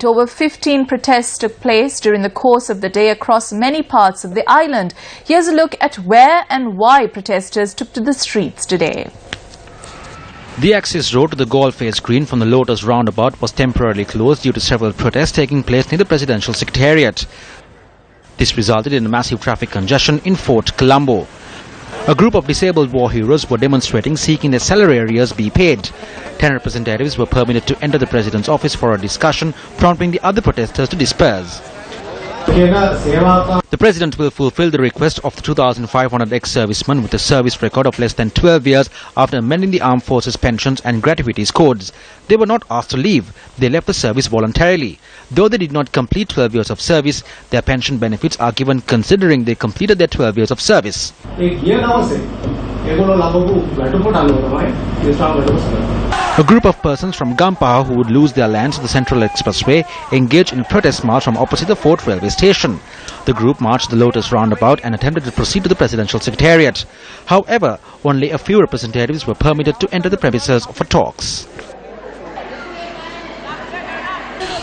night, over 15 protests took place during the course of the day across many parts of the island. Here's a look at where and why protesters took to the streets today. The access road to the Galore Face Green from the Lotus roundabout was temporarily closed due to several protests taking place near the presidential secretariat. This resulted in a massive traffic congestion in Fort Colombo. A group of disabled war heroes were demonstrating, seeking their salary arrears be paid. 10 representatives were permitted to enter the president's office for a discussion, prompting the other protesters to disperse. The president will fulfill the request of the 2,500 ex-servicemen with a service record of less than 12 years after amending the Armed Forces Pensions and Gratuities Codes. They were not asked to leave. They left the service voluntarily. Though they did not complete 12 years of service, their pension benefits are given considering they completed their 12 years of service. A group of persons from Gampa who would lose their lands to the Central Expressway engaged in a protest march from opposite the Fort Railway Station. The group marched the Lotus roundabout and attempted to proceed to the presidential secretariat. However, only a few representatives were permitted to enter the premises for talks.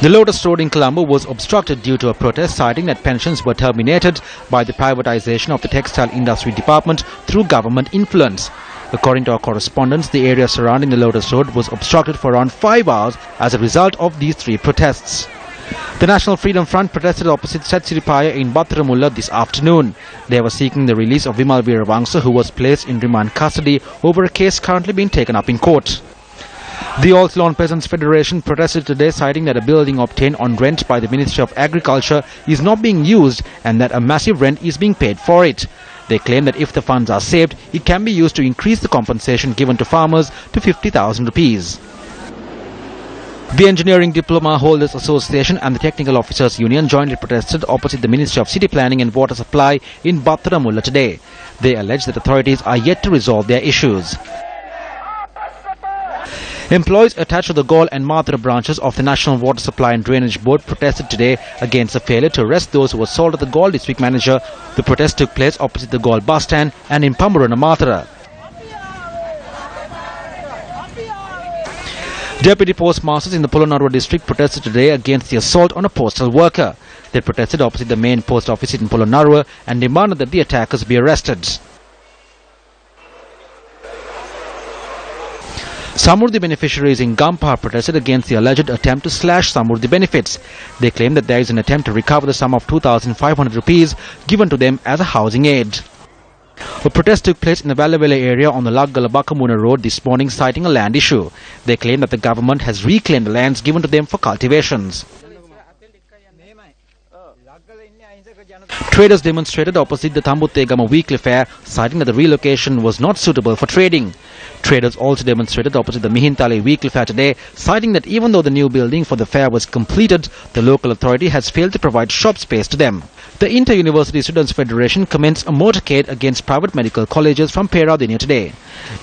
The Lotus Road in Colombo was obstructed due to a protest citing that pensions were terminated by the privatization of the textile industry department through government influence. According to our correspondents, the area surrounding the Lotus Road was obstructed for around 5 hours as a result of these 3 protests. The National Freedom Front protested opposite Satsiripaya in Battaramulla this afternoon. They were seeking the release of Vimal Veeravangsa, who was placed in remand custody over a case currently being taken up in court. The All Ceylon Peasants Federation protested today, citing that a building obtained on rent by the Ministry of Agriculture is not being used and that a massive rent is being paid for it. They claim that if the funds are saved, it can be used to increase the compensation given to farmers to 50,000 rupees. The Engineering Diploma Holders Association and the Technical Officers Union jointly protested opposite the Ministry of City Planning and Water Supply in Battaramulla today. They allege that authorities are yet to resolve their issues. Employees attached to the Galore and Mathura branches of the National Water Supply and Drainage Board protested today against the failure to arrest those who were sold to the Galore district manager. The protest took place opposite the Galore bus stand and in Pamburana, Mathura. Deputy postmasters in the Polonnaruwa district protested today against the assault on a postal worker. They protested opposite the main post office in Polonnaruwa and demanded that the attackers be arrested. Samurdhi beneficiaries in Gampa protested against the alleged attempt to slash Samurdhi benefits. They claim that there is an attempt to recover the sum of 2,500 rupees given to them as a housing aid. A protest took place in the Vallavela area on the Laggala-Bakamuna road this morning, citing a land issue. They claim that the government has reclaimed the lands given to them for cultivations. Traders demonstrated opposite the Tambuttegama weekly fair, citing that the relocation was not suitable for trading. Traders also demonstrated opposite the Mihintale weekly fair today, citing that even though the new building for the fair was completed, the local authority has failed to provide shop space to them. The Inter-University Students' Federation commenced a motorcade against private medical colleges from Peradeniya today.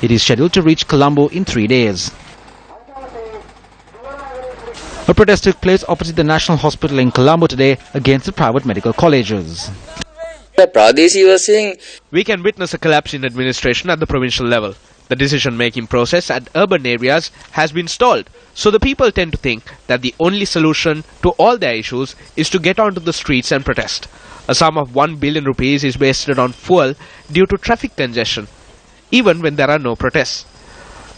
It is scheduled to reach Colombo in 3 days. A protest took place opposite the National Hospital in Colombo today against the private medical colleges. We can witness a collapse in administration at the provincial level. The decision-making process at urban areas has been stalled, so the people tend to think that the only solution to all their issues is to get onto the streets and protest. A sum of 1 billion rupees is wasted on fuel due to traffic congestion, even when there are no protests.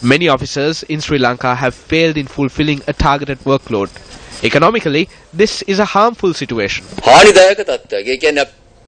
Many officers in Sri Lanka have failed in fulfilling a targeted workload. Economically, this is a harmful situation.